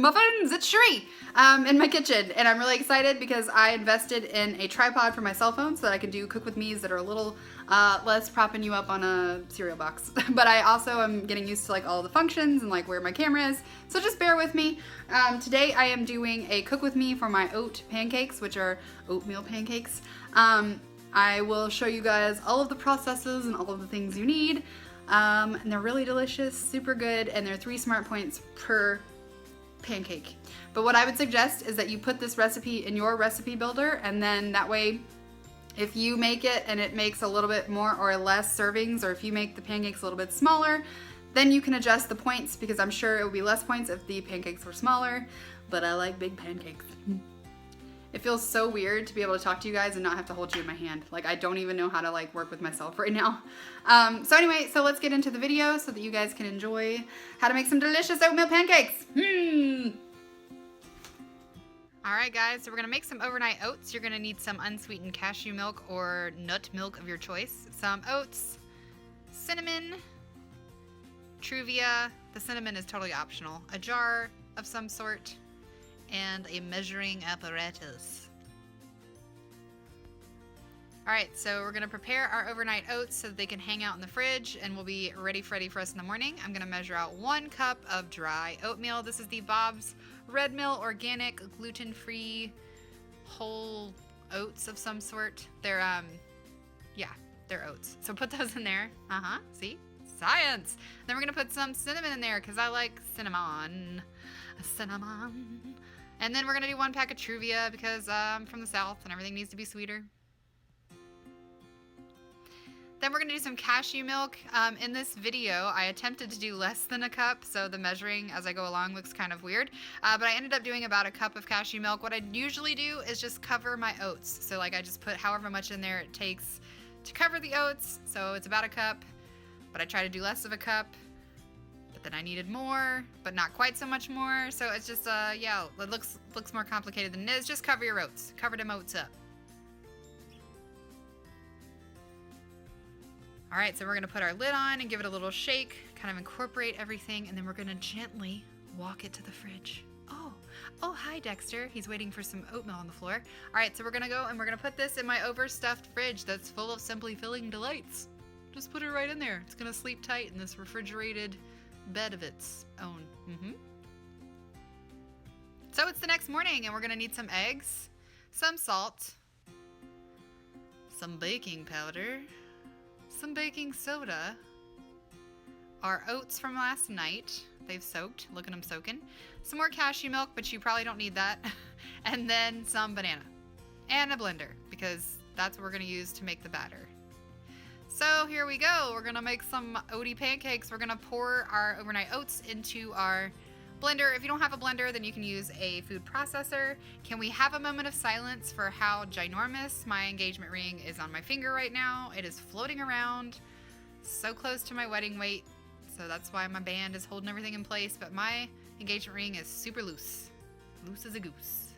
muffins. It's Cherie in my kitchen, and I'm really excited because I invested in a tripod for my cell phone so that I can do cook with me's that are a little less propping you up on a cereal box. But I also am getting used to like all the functions and like where my camera is, so just bear with me. Today I am doing a cook with me for my oat pancakes, which are oatmeal pancakes. I will show you guys all of the processes and all of the things you need. And they're really delicious, super good, and they're 3 smart points per pancake. But what I would suggest is that you put this recipe in your recipe builder, and then that way if you make it and it makes a little bit more or less servings, or if you make the pancakes a little bit smaller, then you can adjust the points, because I'm sure it would be less points if the pancakes were smaller, but I like big pancakes. It feels so weird to be able to talk to you guys and not have to hold you in my hand. Like, I don't even know how to like work with myself right now. So anyway, so let's get into the video so that you guys can enjoy how to make some delicious oatmeal pancakes. All right, guys, so we're gonna make some overnight oats. You're gonna need some unsweetened cashew milk or nut milk of your choice, some oats, cinnamon, truvia, the cinnamon is totally optional, a jar of some sort, and a measuring apparatus. Alright, so we're going to prepare our overnight oats so that they can hang out in the fridge and will be ready for us in the morning. I'm going to measure out 1 cup of dry oatmeal. This is the Bob's Red Mill Organic Gluten-Free Whole Oats of some sort. They're, yeah, they're oats. So put those in there. See? Science! Then we're going to put some cinnamon in there because I like cinnamon. Cinnamon. And then we're going to do 1 pack of truvia because I'm from the South and everything needs to be sweeter. Then we're going to do some cashew milk. In this video, I attempted to do less than a cup, so the measuring as I go along looks kind of weird. But I ended up doing about a cup of cashew milk. What I usually do is just cover my oats. So like I just put however much in there it takes to cover the oats. So it's about a cup, but I try to do less of a cup. Then I needed more, but not quite so much more. So it's just, yeah, it looks more complicated than it is. Just cover your oats. Cover them oats up. All right, so we're gonna put our lid on and give it a little shake, kind of incorporate everything, and then we're gonna gently walk it to the fridge. Oh, hi, Dexter. He's waiting for some oatmeal on the floor. All right, so we're gonna go and we're gonna put this in my overstuffed fridge that's full of simply filling delights. Just put it right in there. It's gonna sleep tight in this refrigerated bed of its own. So it's the next morning and we're gonna need some eggs, some salt, some baking powder, some baking soda, our oats from last night, they've soaked, look at them soaking, some more cashew milk, but you probably don't need that, and then some banana and a blender because that's what we're gonna use to make the batter. So here we go. We're gonna make some oaty pancakes. We're gonna pour our overnight oats into our blender. If you don't have a blender, then you can use a food processor. Can we have a moment of silence for how ginormous my engagement ring is on my finger right now? It is floating around so close to my wedding weight. So that's why my band is holding everything in place, but my engagement ring is super loose. Loose as a goose.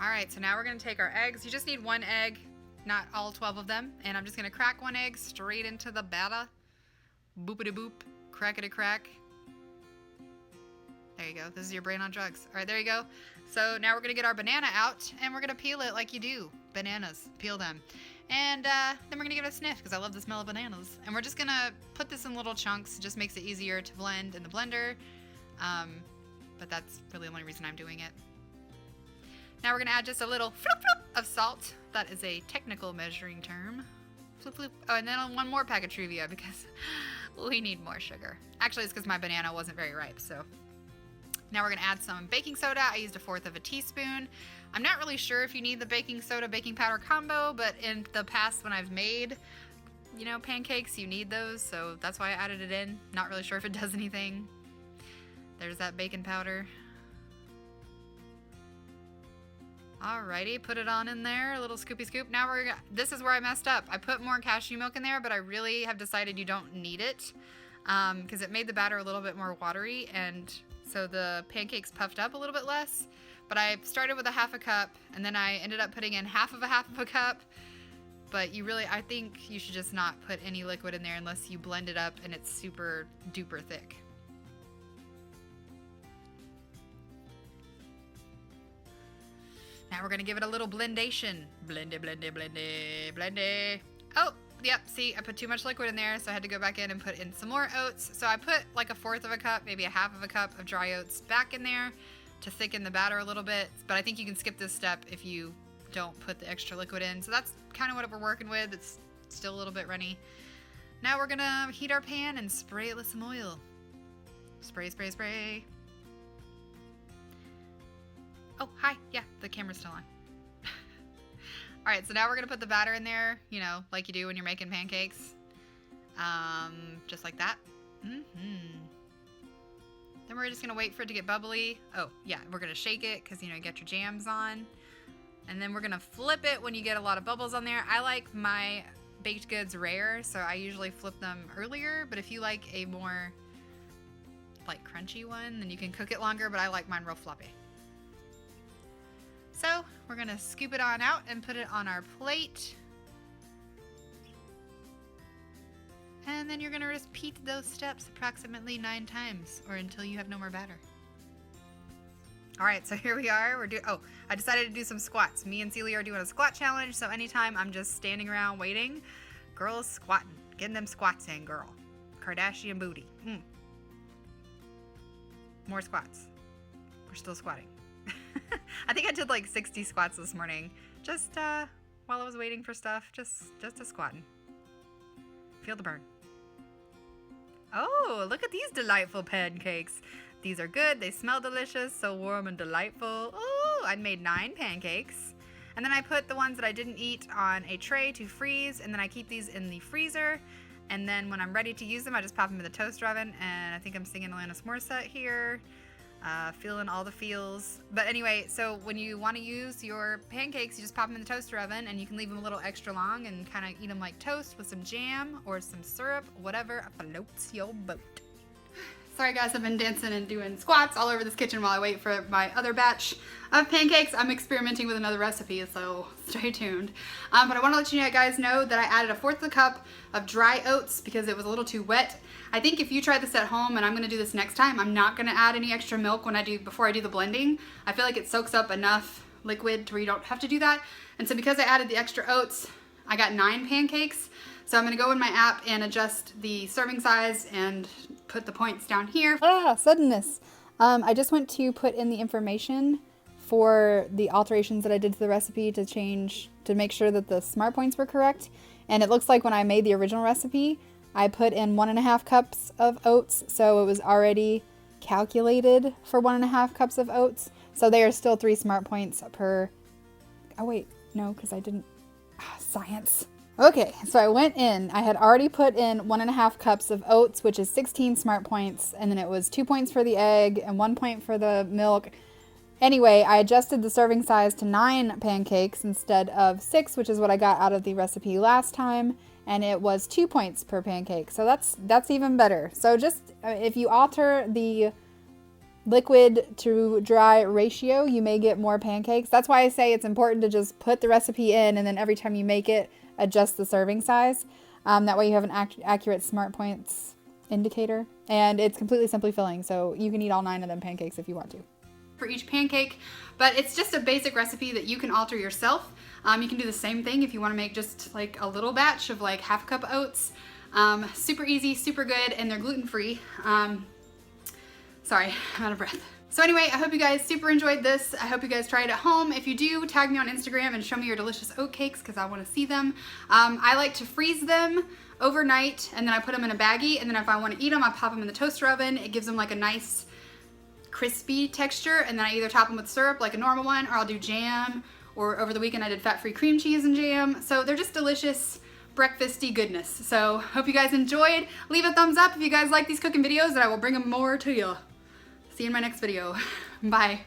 All right, so now we're gonna take our eggs. You just need 1 egg, not all 12 of them. And I'm just gonna crack 1 egg straight into the batter. Boopity boop, crackety crack. There you go, this is your brain on drugs. All right, there you go. So now we're gonna get our banana out and we're gonna peel it like you do. Bananas, peel them. And then we're gonna give it a sniff because I love the smell of bananas. And we're just gonna put this in little chunks. It just makes it easier to blend in the blender. But that's really the only reason I'm doing it. Now we're gonna add just a little floop floop of salt. That is a technical measuring term. Floop floop. Oh, and then 1 more pack of truvia because we need more sugar. Actually, it's because my banana wasn't very ripe, so. Now we're gonna add some baking soda. I used 1/4 of a teaspoon. I'm not really sure if you need the baking soda baking powder combo, but in the past when I've made, you know, pancakes, you need those, so that's why I added it in. Not really sure if it does anything. There's that baking powder. Alrighty, put it on in there, a little scoopy scoop. Now this is where I messed up. I put more cashew milk in there, but I really have decided you don't need it because it made the batter a little bit more watery, and so the pancakes puffed up a little bit less. But I started with 1/2 cup, and then I ended up putting in half of a cup, but I think you should just not put any liquid in there unless you blend it up and it's super duper thick. Now we're gonna give it a little blendation. Blend it, blend it, blend it, blend it. Oh, yep, see, I put too much liquid in there, so I had to go back in and put in some more oats. So I put like 1/4 of a cup, maybe 1/2 of a cup of dry oats back in there to thicken the batter a little bit. But I think you can skip this step if you don't put the extra liquid in. So that's kind of what we're working with. It's still a little bit runny. Now we're gonna heat our pan and spray it with some oil. Spray, spray, spray. Oh, hi. Yeah, the camera's still on. All right, so now we're gonna put the batter in there, you know, like you do when you're making pancakes. Just like that. Then we're just gonna wait for it to get bubbly. Oh, yeah, we're gonna shake it because, you know, you got your jams on. And then we're gonna flip it when you get a lot of bubbles on there. I like my baked goods rare, so I usually flip them earlier, but if you like a more like crunchy one, then you can cook it longer, but I like mine real floppy. So we're gonna scoop it on out and put it on our plate. And then you're gonna repeat those steps approximately 9 times or until you have no more batter. All right, so here we are. I decided to do some squats. Me and Celia are doing a squat challenge, so anytime I'm just standing around waiting, girl's squatting. Getting them squats in, girl. Kardashian booty. More squats. We're still squatting. I think I did like 60 squats this morning, just while I was waiting for stuff, just a squatting. Feel the burn. Oh, look at these delightful pancakes. These are good. They smell delicious, so warm and delightful. Oh, I made 9 pancakes. And then I put the ones that I didn't eat on a tray to freeze, and then I keep these in the freezer. And then when I'm ready to use them, I just pop them in the toaster oven, and I think I'm singing Alanis Morissette here. Feeling all the feels. But anyway, so when you want to use your pancakes, you just pop them in the toaster oven, and you can leave them a little extra long and kind of eat them like toast with some jam or some syrup, whatever floats your boat. Sorry guys, I've been dancing and doing squats all over this kitchen while I wait for my other batch of pancakes. I'm experimenting with another recipe, so stay tuned. But I want to let you guys know that I added 1/4 cup of dry oats because it was a little too wet. I think if you try this at home, and I'm going to do this next time, I'm not going to add any extra milk before I do the blending. I feel like it soaks up enough liquid to where you don't have to do that. And so because I added the extra oats, I got 9 pancakes. So I'm going to go in my app and adjust the serving size and put the points down here. Suddenness. I just went to put in the information for the alterations that I did to the recipe to make sure that the smart points were correct. And it looks like when I made the original recipe, I put in 1.5 cups of oats. So it was already calculated for 1.5 cups of oats. So they are still 3 smart points per... Oh wait, no, because I didn't... Science. Okay, so I went in, I had already put in 1.5 cups of oats, which is 16 smart points, and then it was 2 points for the egg and 1 point for the milk. Anyway, I adjusted the serving size to 9 pancakes instead of 6, which is what I got out of the recipe last time, and it was 2 points per pancake, so that's even better. So just, if you alter the liquid to dry ratio, you may get more pancakes. That's why I say it's important to just put the recipe in, and then every time you make it, adjust the serving size. That way you have an accurate smart points indicator, and it's completely simply filling, so you can eat all 9 of them pancakes if you want to. For each pancake, but it's just a basic recipe that you can alter yourself. You can do the same thing if you want to make just like a little batch of like 1/2 cup of oats. Super easy, super good, and they're gluten-free. Sorry, I'm out of breath. So anyway, I hope you guys super enjoyed this. I hope you guys try it at home. If you do, tag me on Instagram and show me your delicious oat cakes because I want to see them. I like to freeze them overnight, and then I put them in a baggie, and then if I want to eat them, I pop them in the toaster oven. It gives them like a nice crispy texture, and then I either top them with syrup like a normal one, or I'll do jam, or over the weekend I did fat-free cream cheese and jam. So they're just delicious breakfasty goodness. So hope you guys enjoyed. Leave a thumbs up if you guys like these cooking videos, and I will bring them more to you. See you in my next video. Bye.